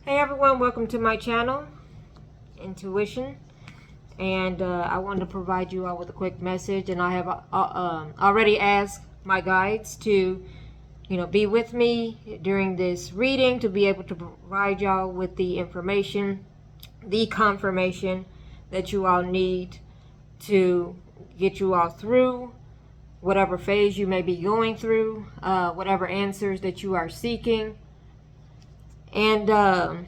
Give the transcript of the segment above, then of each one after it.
Hey everyone, welcome to my channel, Intuition. And I wanted to provide you all with a quick message. And I have already asked my guides to, be with me during this reading to be able to provide y'all with the information, the confirmation that you all need to get you all through whatever phase you may be going through, whatever answers that you are seeking. And I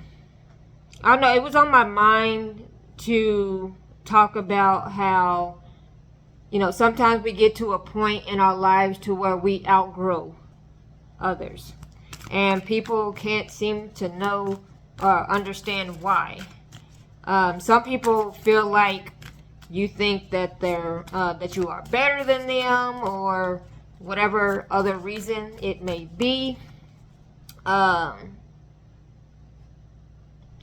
don't know, it was on my mind to talk about how, sometimes we get to a point in our lives to where we outgrow others. And people can't seem to know or understand why. Some people feel like you think that that you are better than them, or whatever other reason it may be.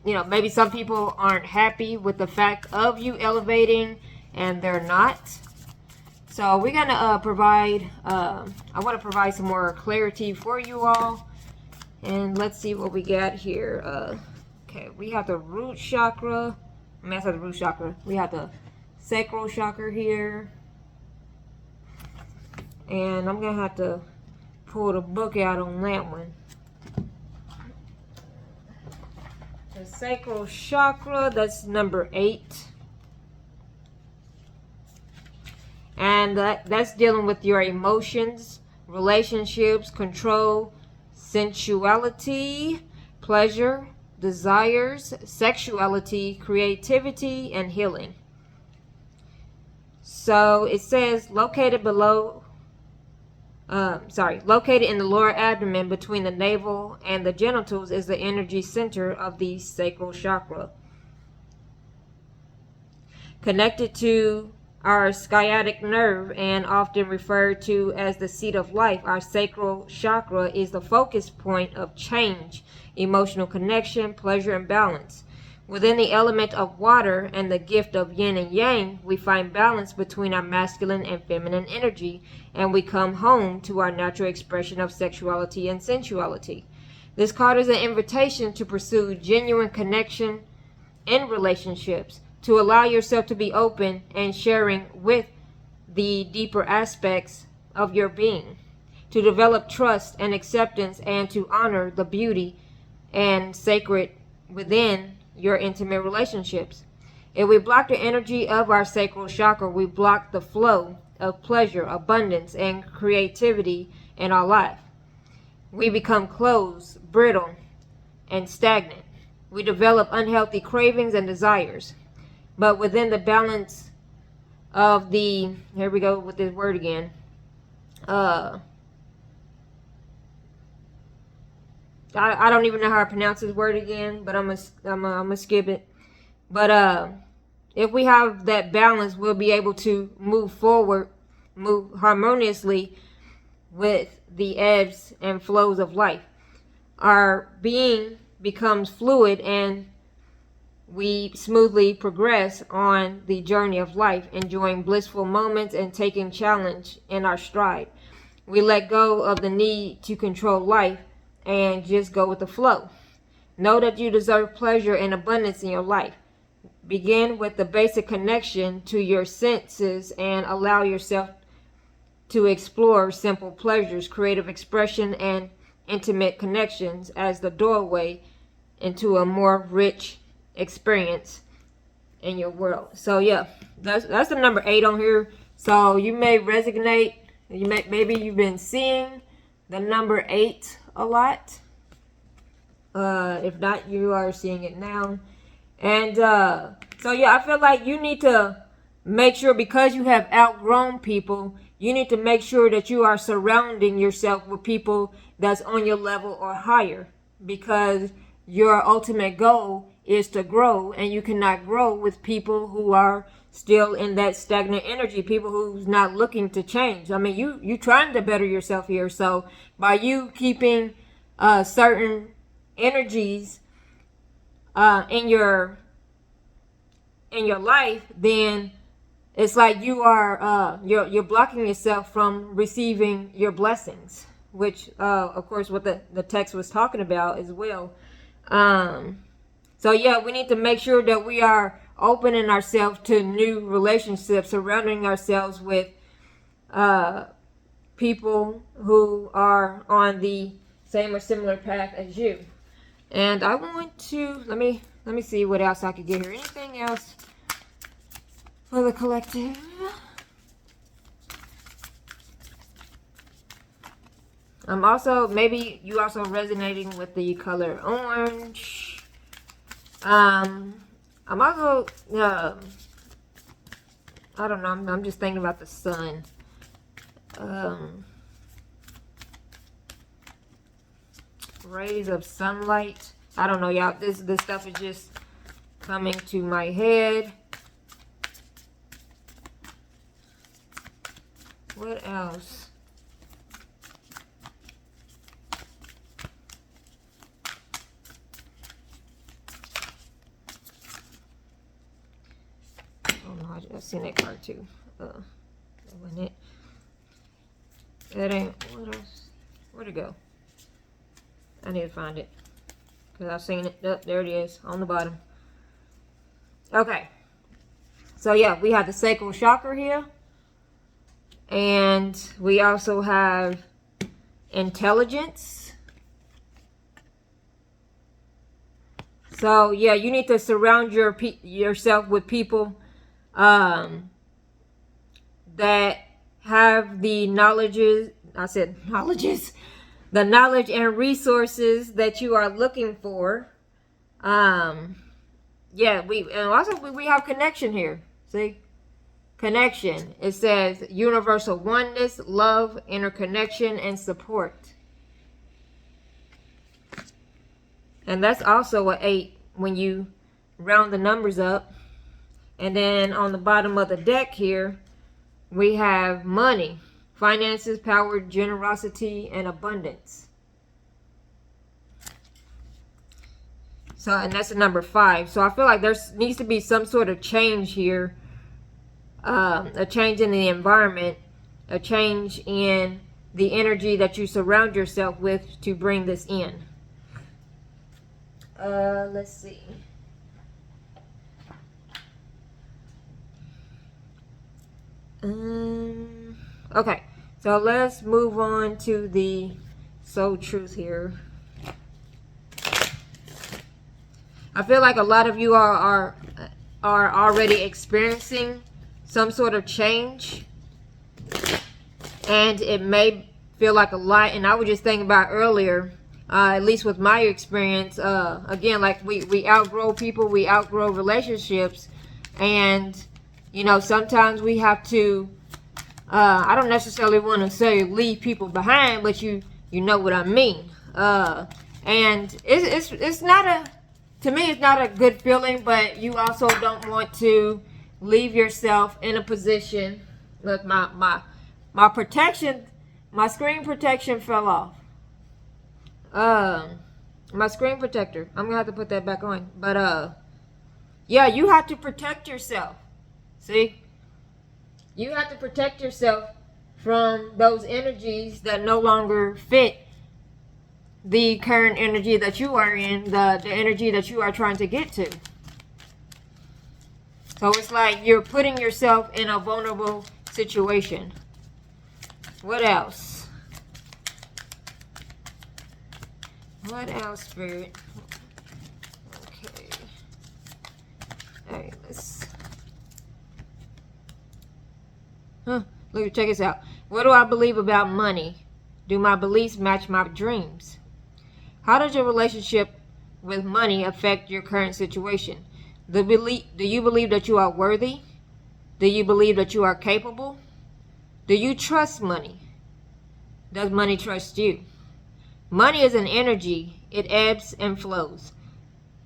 Maybe some people aren't happy with the fact of you elevating and they're not. So we're going to provide, I want to provide some more clarity for you all. And let's see what we got here. Okay, we have the root chakra. That's not the root chakra. We have the sacral chakra here. And I'm going to have to pull the book out on that one. The sacral chakra, that's number 8. And that's dealing with your emotions, relationships, control, sensuality, pleasure, desires, sexuality, creativity, and healing. So it says located in the lower abdomen between the navel and the genitals is the energy center of the sacral chakra. Connected to our sciatic nerve and often referred to as the seat of life, our sacral chakra is the focus point of change, emotional connection, pleasure, and balance. Within the element of water and the gift of yin and yang, we find balance between our masculine and feminine energy, and we come home to our natural expression of sexuality and sensuality. This card is an invitation to pursue genuine connection in relationships, to allow yourself to be open and sharing with the deeper aspects of your being, to develop trust and acceptance, and to honor the beauty and sacred within your intimate relationships. If we block the energy of our sacral chakra, we block the flow of pleasure, abundance, and creativity in our life. We become closed, brittle, and stagnant. We develop unhealthy cravings and desires. But within the balance of the, here we go with this word again, I don't even know how to pronounce this word again, but I'm gonna skip it. But if we have that balance, we'll be able to move forward, move harmoniously with the ebbs and flows of life. Our being becomes fluid, and we smoothly progress on the journey of life, enjoying blissful moments and taking challenge in our stride. We let go of the need to control life and just go with the flow. Know that you deserve pleasure and abundance in your life. Begin with the basic connection to your senses and allow yourself to explore simple pleasures, creative expression, and intimate connections as the doorway into a more rich experience in your world. So yeah, that's the number 8 on here. So you may resonate. Maybe you've been seeing the number 8 a lot. If not, you are seeing it now. And so yeah, I feel like you need to make sure, because you have outgrown people, you need to make sure that you are surrounding yourself with people that's on your level or higher, because your ultimate goal is to grow, and you cannot grow with people who are still in that stagnant energy, people who's not looking to change. I mean, you trying to better yourself here. So by you keeping certain energies in your life, then it's like you are you're blocking yourself from receiving your blessings, which of course what the text was talking about as well. So yeah, we need to make sure that we are opening ourselves to new relationships, surrounding ourselves with people who are on the same or similar path as you. And I want to let me see what else I could get here. Anything else for the collective? I'm also, maybe you also resonating with the color orange. I'm also I don't know, I'm just thinking about the sun. Rays of sunlight. I don't know, y'all. This stuff is just coming to my head. What else? Oh no, I've seen that card too. That wasn't it. That ain't. What else? Where'd it go? I need to find it because I've seen it. Oh, there it is on the bottom. Okay. So yeah, we have the sacral chakra here. And we also have intelligence. So yeah, you need to surround yourself with people that have the knowledges. I said knowledges. The knowledge and resources that you are looking for. Yeah, we have connection here. See? Connection. It says universal oneness, love, interconnection, and support. And that's also an 8 when you round the numbers up. And then on the bottom of the deck here, we have money, finances, power, generosity, and abundance. So, and that's the number 5. So I feel like there needs to be some sort of change here. A change in the environment, a change in the energy that you surround yourself with to bring this in. Let's see. Okay, so let's move on to the soul truth here. I feel like a lot of you are already experiencing some sort of change, and it may feel like a lot. And I was just thinking about earlier, at least with my experience, again, like we outgrow people, we outgrow relationships, and you know, sometimes we have to I don't necessarily want to say leave people behind, but you know what I mean. And it's not a, to me, it's not a good feeling, but you also don't want to leave yourself in a position. Look, my protection, my screen protection fell off. My screen protector, I'm gonna have to put that back on. But yeah, you have to protect yourself. See, you have to protect yourself from those energies that no longer fit the current energy that you are in, the energy that you are trying to get to. So it's like you're putting yourself in a vulnerable situation. What else? What else, Spirit? Okay. Alright, let's... Look, check this out. What do I believe about money? Do my beliefs match my dreams? How does your relationship with money affect your current situation? Do you believe that you are worthy? Do you believe that you are capable? Do you trust money? Does money trust you? Money is an energy. It ebbs and flows.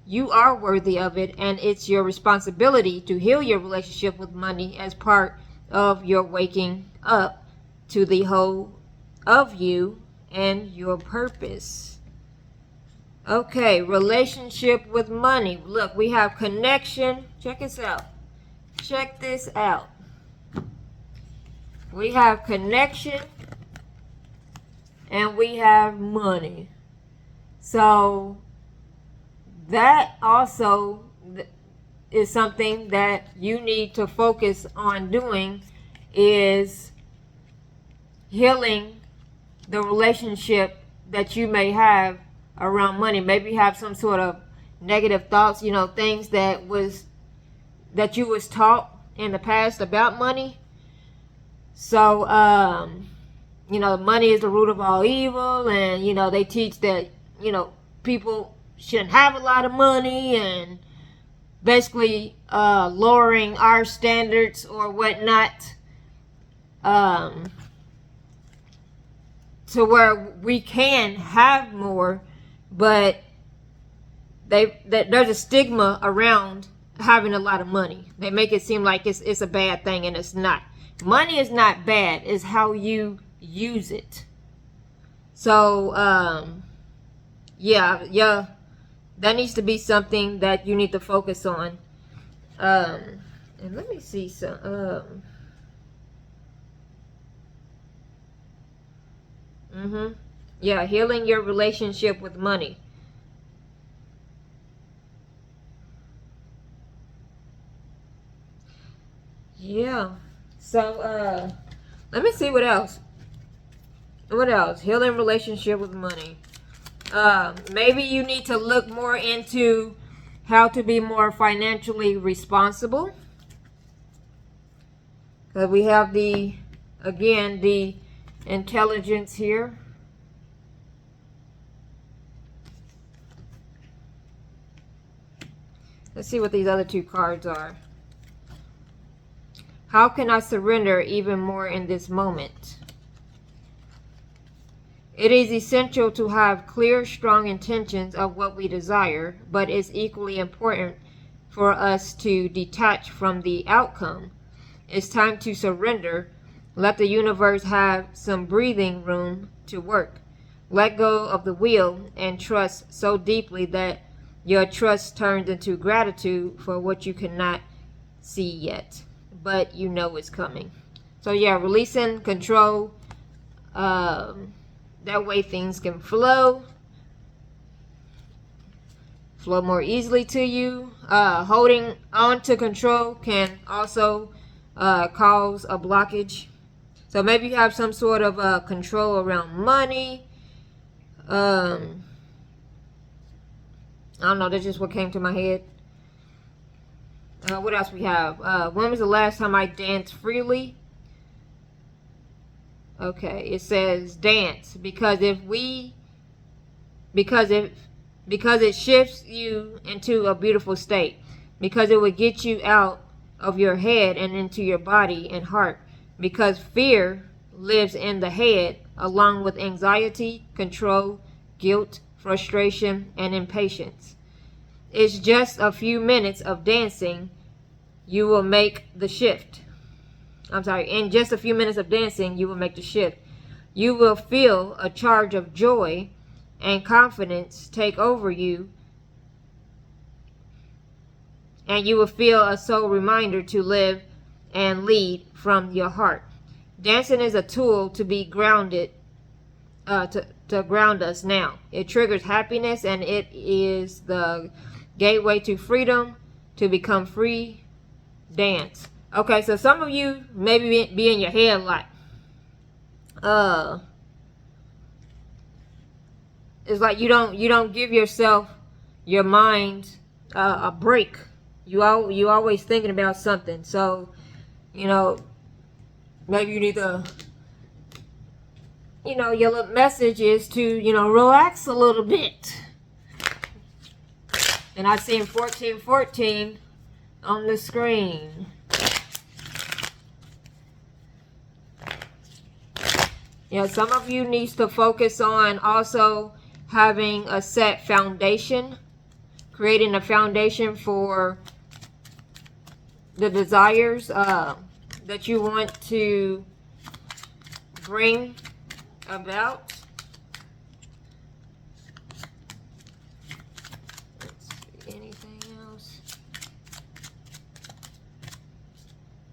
You are worthy of it, and it's your responsibility to heal your relationship with money as part of your waking up to the whole of you and your purpose. Okay, relationship with money. Look, we have connection. Check this out. Check this out. We have connection and we have money. So that also is something that you need to focus on doing, is healing the relationship that you may have around money. Maybe you have some sort of negative thoughts, things that you was taught in the past about money. So money is the root of all evil, and they teach that people shouldn't have a lot of money, and basically lowering our standards or whatnot, to where we can have more, but there's a stigma around having a lot of money. They make it seem like it's a bad thing, and it's not. Money is not bad. It's how you use it. So yeah, that needs to be something that you need to focus on. And let me see some. Yeah, healing your relationship with money. Yeah. So let me see what else. What else? Healing relationship with money. Maybe you need to look more into how to be more financially responsible. Because we have the intelligence here. Let's see what these other two cards are. How can I surrender even more in this moment? It is essential to have clear, strong intentions of what we desire, but it's equally important for us to detach from the outcome. It's time to surrender. Let the universe have some breathing room to work. Let go of the wheel and trust so deeply that your trust turns into gratitude for what you cannot see yet, but it's coming. So yeah, releasing control. That way things can flow more easily to you. Holding on to control can also cause a blockage. So maybe you have some sort of control around money. I don't know, that's just what came to my head. What else we have? When was the last time I danced freely? Okay, it says dance because it shifts you into a beautiful state, because it would get you out of your head and into your body and heart, because fear lives in the head along with anxiety, control, guilt, frustration, and impatience. It's just a few minutes of dancing, you will make the shift. In just a few minutes of dancing, you will make the shift. You will feel a charge of joy and confidence take over you, and you will feel a soul reminder to live and lead from your heart. Dancing is a tool to be grounded, to ground us now. It triggers happiness, and it is the gateway to freedom, to become free. Dance. Okay, so some of you maybe be in your head a lot. It's like you don't give yourself, your mind, a break. You always thinking about something. So, maybe you need to, your little message is to, relax a little bit. And I seen 1414 on the screen. Some of you needs to focus on also having a set foundation, creating a foundation for the desires that you want to bring about. Let's see, anything else?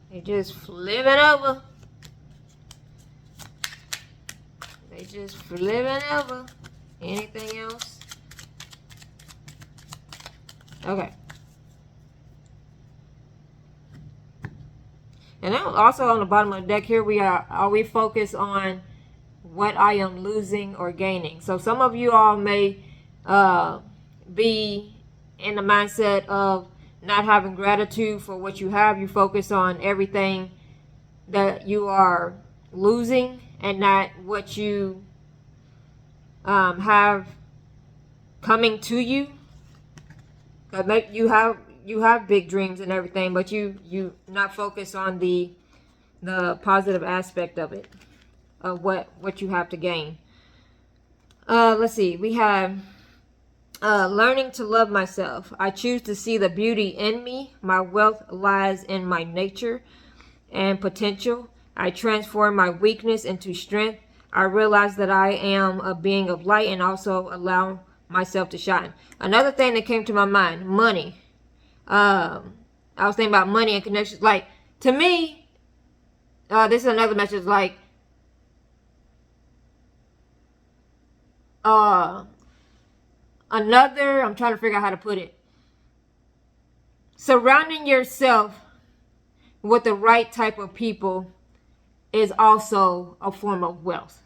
They just flipping over. They just flipping over. Anything else? Okay. And then also on the bottom of the deck here, are we focused on what I am losing or gaining? So some of you all may be in the mindset of not having gratitude for what you have. You focus on everything that you are losing and not what you have coming to you. You have big dreams and everything, but you not focus on the positive aspect of it, of what you have to gain. Let's see. We have learning to love myself. I choose to see the beauty in me. My wealth lies in my nature and potential. I transform my weakness into strength. I realize that I am a being of light and also allow myself to shine. Another thing that came to my mind, money. I was thinking about money and connections. Like, to me, this is another message, like, I'm trying to figure out how to put it. Surrounding yourself with the right type of people is also a form of wealth.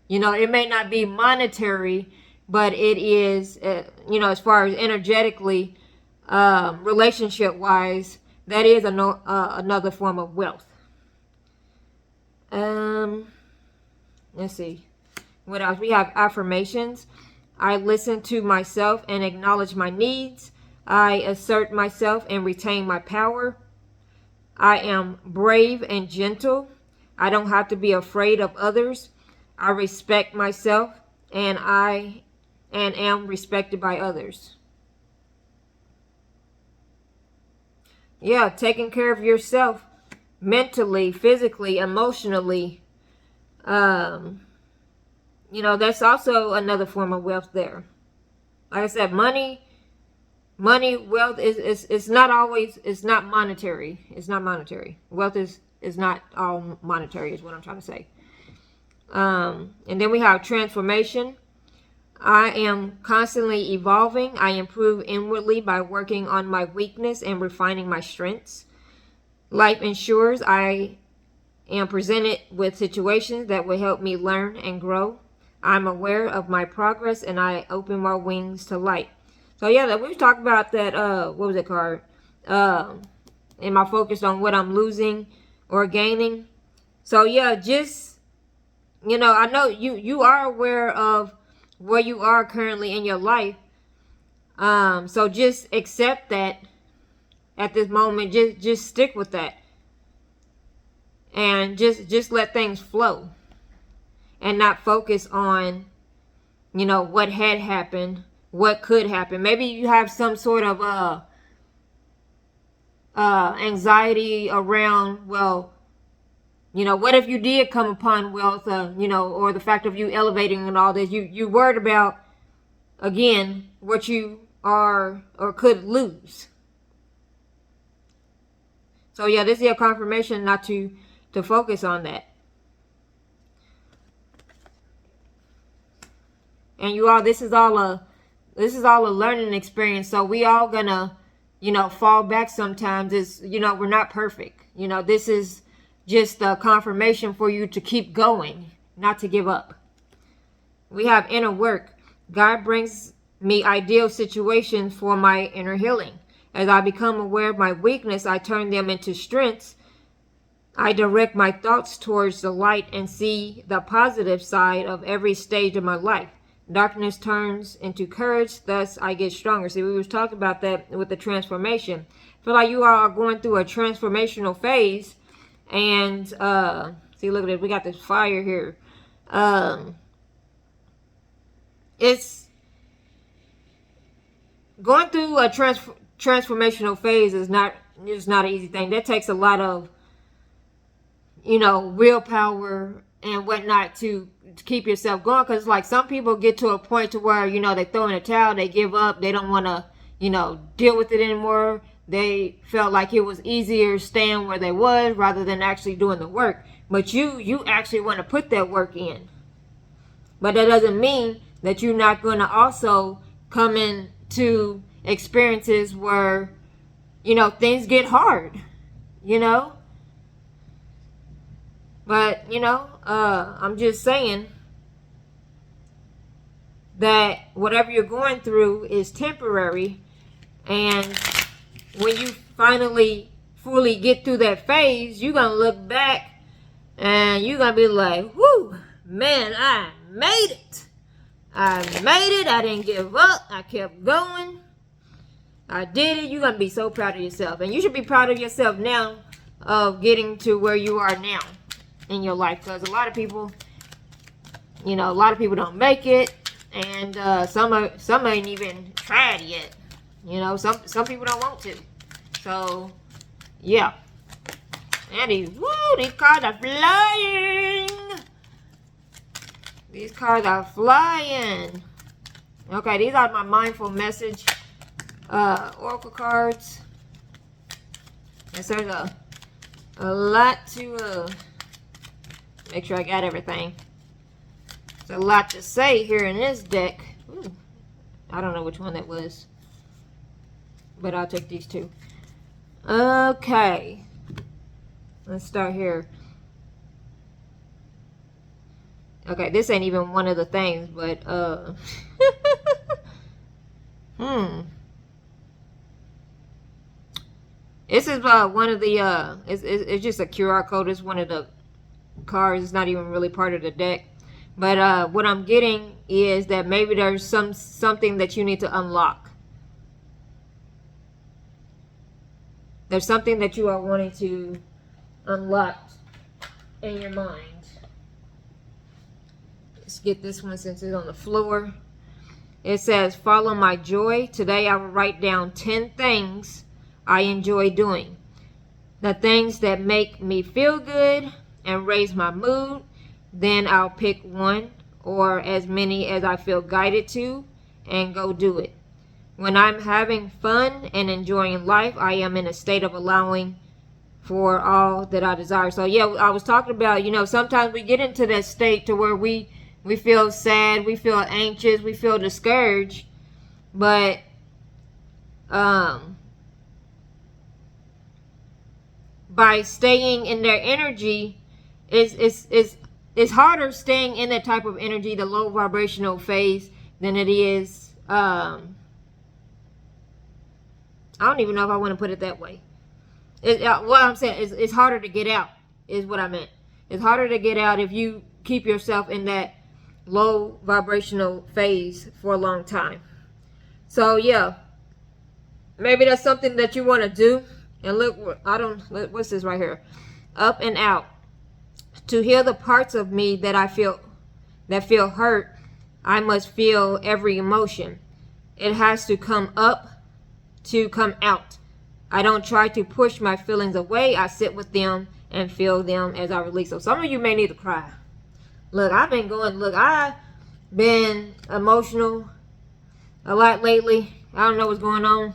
You know, it may not be monetary, but it is, as far as energetically, relationship wise, that is another form of wealth. Let's see. What else? We have affirmations. I listen to myself and acknowledge my needs. I assert myself and retain my power. I am brave and gentle. I don't have to be afraid of others. I respect myself and am respected by others. Yeah, taking care of yourself mentally, physically, emotionally. That's also another form of wealth there. Like I said, money, wealth is not always, it's not monetary. It's not monetary. Wealth is not all monetary is what I'm trying to say. And then we have transformation. I am constantly evolving. I improve inwardly by working on my weakness and refining my strengths. Life ensures I am presented with situations that will help me learn and grow. I'm aware of my progress and I open my wings to light. So yeah, we talked about that, what was it called? Am I focused on what I'm losing or gaining? So yeah, just, I know you are aware of where you are currently in your life. So just accept that at this moment. Just stick with that. And just let things flow. And not focus on, what had happened, what could happen. Maybe you have some sort of anxiety around, well, what if you did come upon wealth, or the fact of you elevating and all this. You worried about, again, what you are or could lose. So yeah, this is a confirmation not to focus on that. And you all, this is all a learning experience. So we all gonna, fall back sometimes. We're not perfect. This is just a confirmation for you to keep going, not to give up. We have inner work. God brings me ideal situations for my inner healing. As I become aware of my weakness, I turn them into strengths. I direct my thoughts towards the light and see the positive side of every stage of my life. Darkness turns into courage, thus I get stronger. See, we was talking about that with the transformation. I feel like you are going through a transformational phase. And see, look at it. We got this fire here. It's going through a transformational phase is not an easy thing. That takes a lot of, willpower and whatnot to keep yourself going. Because like some people get to a point to where, they throw in a towel, they give up, they don't want to, deal with it anymore. They felt like it was easier staying where they was rather than actually doing the work. But you actually want to put that work in. But that doesn't mean that you're not going to also come into experiences where, you know, things get hard, you know. But, you know, I'm just saying that whatever you're going through is temporary. And when you finally fully get through that phase, you're going to look back and you're going to be like, whoo, man, I made it. I made it. I didn't give up. I kept going. I did it. You're going to be so proud of yourself. And you should be proud of yourself now of getting to where you are now in your life. Because a lot of people, you know, a lot of people don't make it. And some ain't even tried yet. You know, some people don't want to. So, yeah. And these cards are flying. These cards are flying. Okay, these are my mindful message oracle cards. And so there's a lot to make sure I got everything. There's a lot to say here in this deck. Ooh, I don't know which one that was, but I'll take these two. Okay, let's start here. Okay, this ain't even one of the things, but this is one of the it's just a QR code. It's one of the cards. It's not even really part of the deck. But what I'm getting is that maybe there's something that you need to unlock. There's something that you are wanting to unlock in your mind. Let's get this one since it's on the floor. It says, follow my joy. Today I will write down 10 things I enjoy doing. The things that make me feel good and raise my mood. Then I'll pick one or as many as I feel guided to and go do it. When I'm having fun and enjoying life, I am in a state of allowing for all that I desire. So yeah, I was talking about, you know, sometimes we get into that state to where we feel sad, we feel anxious, we feel discouraged, but by staying in their energy, it's harder staying in that type of energy, the low vibrational phase, than it is. I don't even know if I want to put it that way. What I'm saying is it's harder to get out, is what I meant. It's harder to get out if you keep yourself in that low vibrational phase for a long time. So yeah, maybe that's something that you want to do. And look, what's this right here? Up and out. To heal the parts of me that feel hurt, I must feel every emotion. It has to come up to come out. I don't try to push my feelings away. I sit with them and feel them as I release. So some of you may need to cry. Look, I've been emotional a lot lately. I don't know what's going on.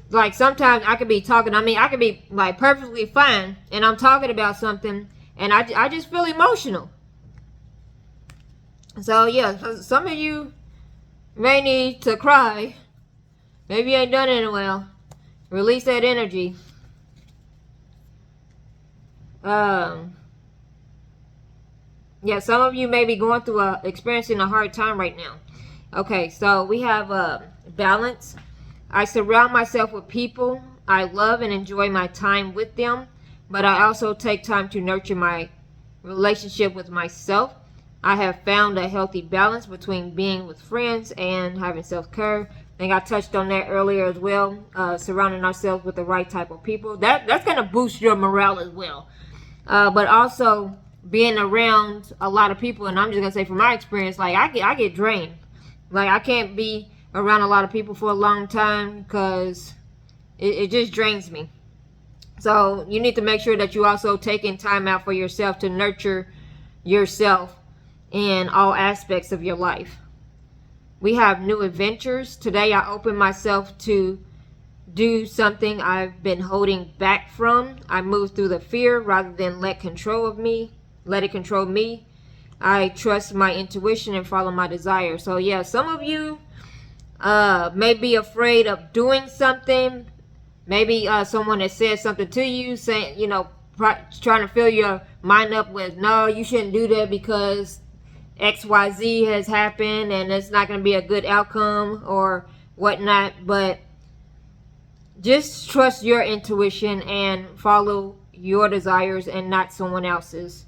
Like sometimes I could be talking, I could be like perfectly fine and I'm talking about something and I just feel emotional. So yeah, some of you may need to cry. Maybe you ain't done it in a while. Release that energy. Yeah, some of you may be going through experiencing a hard time right now. Okay, so we have balance. I surround myself with people I love and enjoy my time with them, but I also take time to nurture my relationship with myself. I have found a healthy balance between being with friends and having self-care. I think I touched on that earlier as well. Surrounding ourselves with the right type of people. That's going to boost your morale as well. But also being around a lot of people, and I'm just going to say from my experience, like I get drained. Like I can't be around a lot of people for a long time because it just drains me. So you need to make sure that you also taking time out for yourself to nurture yourself in all aspects of your life. We have new adventures. Today I open myself to do something I've been holding back from. I move through the fear rather than let it control me. I trust my intuition and follow my desire. So yeah, some of you may be afraid of doing something. Maybe someone that said something to you, saying, trying to fill your mind up with, no, you shouldn't do that because XYZ has happened and it's not going to be a good outcome or whatnot. But just trust your intuition and follow your desires and not someone else's.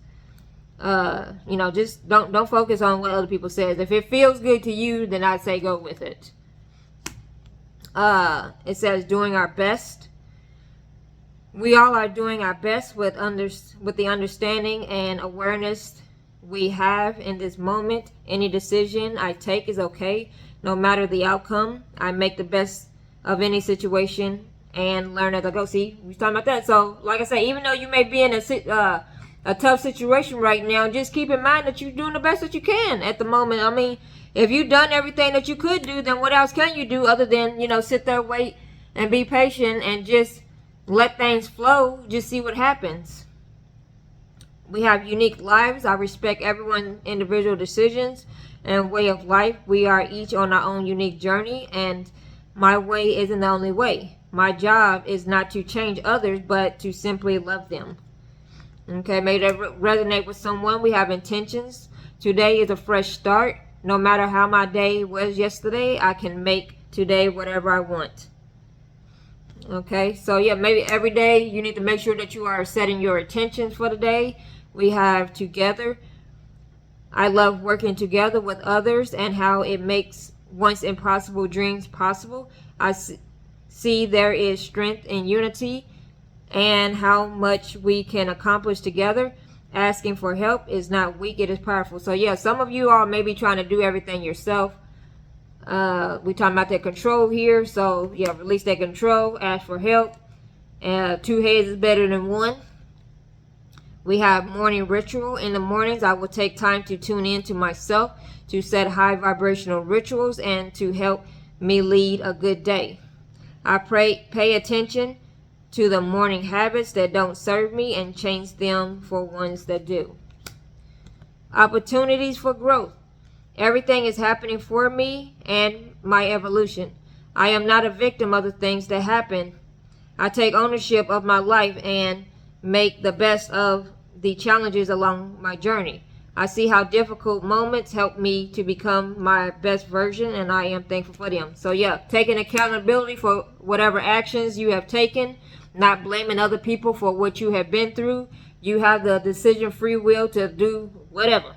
Just don't focus on what other people says. If it feels good to you, then I'd say go with it. It says doing our best. We all are doing our best with the understanding and awareness we have in this moment. Any decision I take is okay, no matter the outcome. I make the best of any situation and learn as I go. See, we talking about that. So, like I say, even though you may be in a tough situation right now, just keep in mind that you're doing the best that you can at the moment. I mean, if you've done everything that you could do, then what else can you do other than, sit there, wait, and be patient and just let things flow. Just see what happens. We have unique lives. I respect everyone's individual decisions and way of life. We are each on our own unique journey, and my way isn't the only way. My job is not to change others, but to simply love them. Okay, may that resonate with someone. We have intentions. Today is a fresh start. No matter how my day was yesterday, I can make today whatever I want. Okay, so yeah, maybe every day you need to make sure that you are setting your intentions for the day. We have together. I love working together with others and how it makes once impossible dreams possible. I see there is strength in unity and how much we can accomplish together. Asking for help is not weak, it is powerful. So yeah, some of you are maybe trying to do everything yourself. We talking about that control here. So yeah, release that control, ask for help. Two heads is better than one. We have morning ritual. In the mornings, I will take time to tune in to myself, to set high vibrational rituals, and to help me lead a good day. I pay attention to the morning habits that don't serve me and change them for ones that do. Opportunities for growth. Everything is happening for me and my evolution. I am not a victim of the things that happen. I take ownership of my life and make the best of the challenges along my journey. I see how difficult moments help me to become my best version, and I am thankful for them. So yeah, taking accountability for whatever actions you have taken, not blaming other people for what you have been through. You have the decision free will to do whatever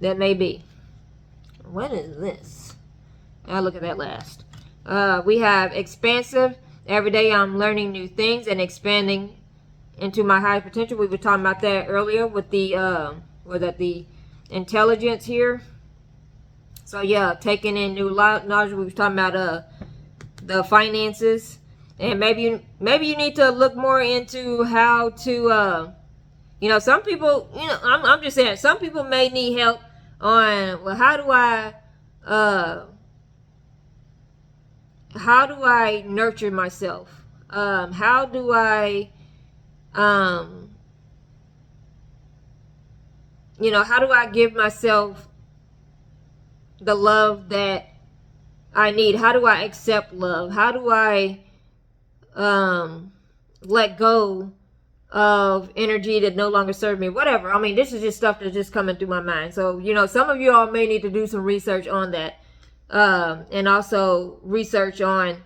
that may be. What is this? I'll look at that last. We have expansive. Every day I'm learning new things and expanding into my highest potential. We were talking about that earlier with the the intelligence here. So yeah, taking in new knowledge. We were talking about the finances, and maybe you need to look more into how to some people, I'm just saying, some people may need help on, well, how do I nurture myself? How do I how do I give myself the love that I need? How do I accept love? How do I let go of energy that no longer serves me? Whatever. I mean, this is just stuff that's just coming through my mind. So, some of you all may need to do some research on that. And also research on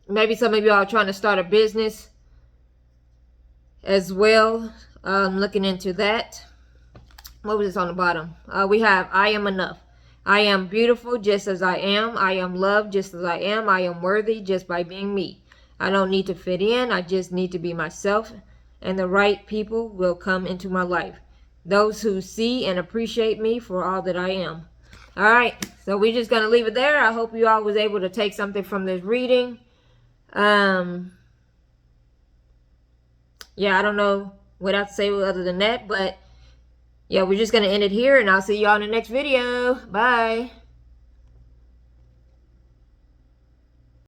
maybe some of you all are trying to start a business as well. Looking into that. What was this on the bottom? We have I am enough. I am beautiful just as I am. I am loved just as I am. I am worthy just by being me. I don't need to fit in. I just need to be myself, and the right people will come into my life. Those who see and appreciate me for all that I am. All right, so we're just going to leave it there. I hope you all was able to take something from this reading. Yeah, I don't know what else to say other than that, but yeah, we're just going to end it here, and I'll see y'all in the next video. Bye.